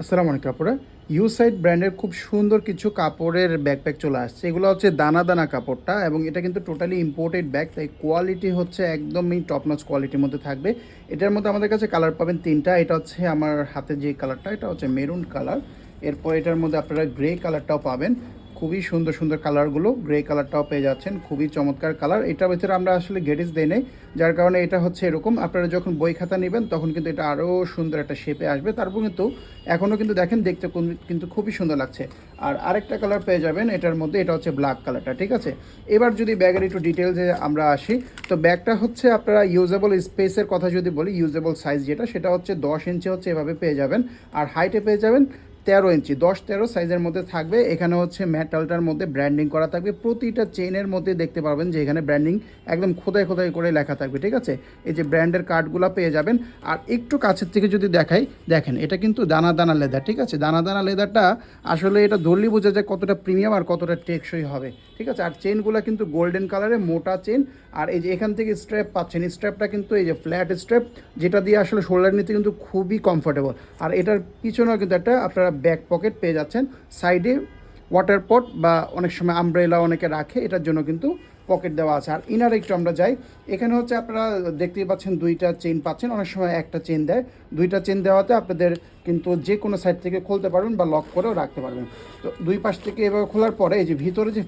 আসসালামু আলাইকুম আপুরা। ইউসাইড ব্র্যান্ডের খুব সুন্দর কিছু কাপড়ের ব্যাকপ্যাক চলে আসছে। এগুলো হচ্ছে দানা দানা কাপড়টা এবং এটা কিন্তু টোটালি ইম্পোর্টেড ব্যাগ, তাই কোয়ালিটি হচ্ছে একদমই টপ নচ কোয়ালিটির মধ্যে থাকবে। এটার মধ্যে আমাদের কাছে কালার পাবেন তিনটা। এটা হচ্ছে আমার হাতে যে কালারটা, এটা হচ্ছে মেরুন কালার। এরপর এটার মধ্যে আপনারা গ্রে কালারটাও পাবেন। খুবই সুন্দর সুন্দর কালারগুলো, গ্রে কালারটাও পেয়ে যাচ্ছেন, খুবই চমৎকার কালার। এটার ভিতরে আমরা আসলে গেটিস দেই নাই, যার কারণে এটা হচ্ছে এরকম। আপনারা যখন বই খাতা নেবেন তখন কিন্তু এটা আরও সুন্দর একটা শেপে আসবে। তারপর কিন্তু এখনও কিন্তু দেখেন দেখতে কিন্তু খুবই সুন্দর লাগছে। আর আরেকটা কালার পেয়ে যাবেন এটার মধ্যে, এটা হচ্ছে ব্ল্যাক কালারটা, ঠিক আছে। এবার যদি ব্যাগের একটু ডিটেলসে আমরা আসি, তো ব্যাগটা হচ্ছে আপনারা ইউজেবল স্পেসের কথা যদি বলি, ইউজেবল সাইজ যেটা, সেটা হচ্ছে 10 ইঞ্চি হচ্ছে এভাবে পেয়ে যাবেন। আর হাইটে পেয়ে যাবেন 13 ইঞ্চি, 10-13 সাইজের মধ্যে থাকবে। এখানে হচ্ছে মেটালটার মধ্যে ব্র্যান্ডিং করা থাকবে। প্রতিটা চেইনের মধ্যে দেখতে পারবেন যে এখানে ব্র্যান্ডিং একদম খোদাই খোদাই করে লেখা থাকবে, ঠিক আছে। এই যে ব্র্যান্ডের কার্ডগুলো পেয়ে যাবেন। আর একটু কাছের থেকে যদি দেখাই, দেখেন এটা কিন্তু দানা দানা লেদার, ঠিক আছে। দানা দানা লেদারটা আসলে এটা ধরলেই বোঝা যায় কতটা প্রিমিয়াম আর কতটা টেকসই হবে, ঠিক আছে। আর চেনগুলো কিন্তু গোল্ডেন কালারে মোটা চেন। আর এই যে এখান থেকে স্ট্র্যাপ পাচ্ছেন, স্ট্র্যাপটা কিন্তু এই যে ফ্ল্যাট স্ট্র্যাপ, যেটা দিয়ে আসলে শোল্ডার নিতে কিন্তু খুবই কমফোর্টেবল। আর এটার পিছনেও কিন্তু একটা আপনারা ব্যাক পকেট পেয়ে যাচ্ছেন। সাইডে ওয়াটার পট বা অনেক সময় আমব্রেলা অনেকে রাখে, এটার জন্য কিন্তু পকেট দেওয়া আছে। আর ইনার একটু আমরা যাই, এখানে হচ্ছে আপনারা দেখতেই পাচ্ছেন দুইটা চেইন পাচ্ছেন। অনেক সময় একটা চেন দেয়, দুইটা চেন দেওয়াতে আপনাদের কিন্তু যে কোনো সাইড থেকে খুলতে পারবেন বা লক করেও রাখতে পারবেন। তো দুই পাশ থেকে এভাবে খোলার পরে এই যে ভিতরে যে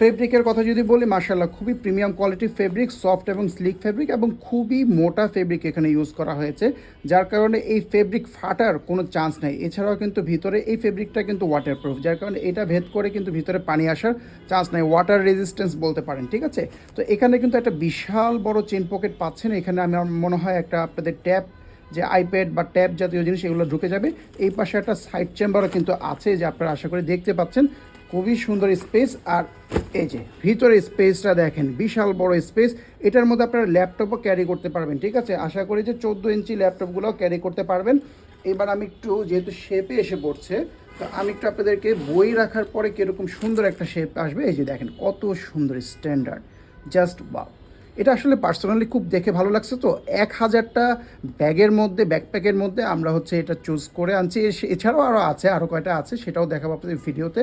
ফেব্রিকের কথা যদি বলি, মাশাআল্লাহ খুবই প্রিমিয়াম কোয়ালিটির ফেব্রিক, সফট এবং স্লিক ফেব্রিক এবং খুবই মোটা ফেব্রিক এখানে ইউজ করা হয়েছে, যার কারণে এই ফেব্রিক ফাটার কোনো চান্স নেই। এছাড়াও কিন্তু ভিতরে এই ফেব্রিকটা কিন্তু ওয়াটারপ্রুফ, যার কারণে এটা ভেদ করে কিন্তু ভিতরে পানি আসার চান্স নেই, ওয়াটার রেজিস্ট্যান্স বলতে পারেন, ঠিক আছে। তো এখানে কিন্তু একটা বিশাল বড় চেন পকেট পাচ্ছেন। এখানে আমার মনে হয় একটা আপনাদের ট্যাব, যে আইপ্যাড বা ট্যাব জাতীয় জিনিস, এগুলো ঢুকে যাবে। এই পাশে একটা সাইড চেম্বারও কিন্তু আছে, যে আপনারা আশা করি দেখতে পাচ্ছেন। খুবই সুন্দর স্পেস। আর এই যে ভিতরে স্পেসটা দেখেন, বিশাল বড় স্পেস। এটার মধ্যে আপনারা ল্যাপটপও ক্যারি করতে পারবেন, ঠিক আছে। আশা করি যে 14 ইঞ্চি ল্যাপটপগুলোও ক্যারি করতে পারবেন। এবার আমি একটু, যেহেতু শেপে এসে পড়ছে, তো আমি একটু আপনাদেরকে বই রাখার পরে কীরকম সুন্দর একটা শেপ আসবে, এই যে দেখেন কত সুন্দর স্ট্যান্ডার্ড, জাস্ট বাও। এটা আসলে পার্সোনালি খুব দেখে ভালো লাগছে। তো 1000টা ব্যাগের মধ্যে, ব্যাকপ্যাকের মধ্যে আমরা হচ্ছে এটা চুজ করে আনছি। এছাড়াও আরও আছে, আরও কয়টা আছে, সেটাও দেখাবো আপনাদের ভিডিওতে,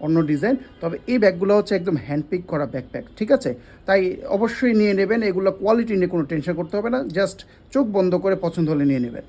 অন্য ডিজাইন। তবে এই ব্যাগগুলো হচ্ছে একদম হ্যান্ডপিক করা ব্যাকপ্যাক, ঠিক আছে। তাই অবশ্যই নিয়ে নেবেন। এগুলো কোয়ালিটি নিয়ে কোনো টেনশন করতে হবে না, জাস্ট চোখ বন্ধ করে পছন্দ হলে নিয়ে নেবেন।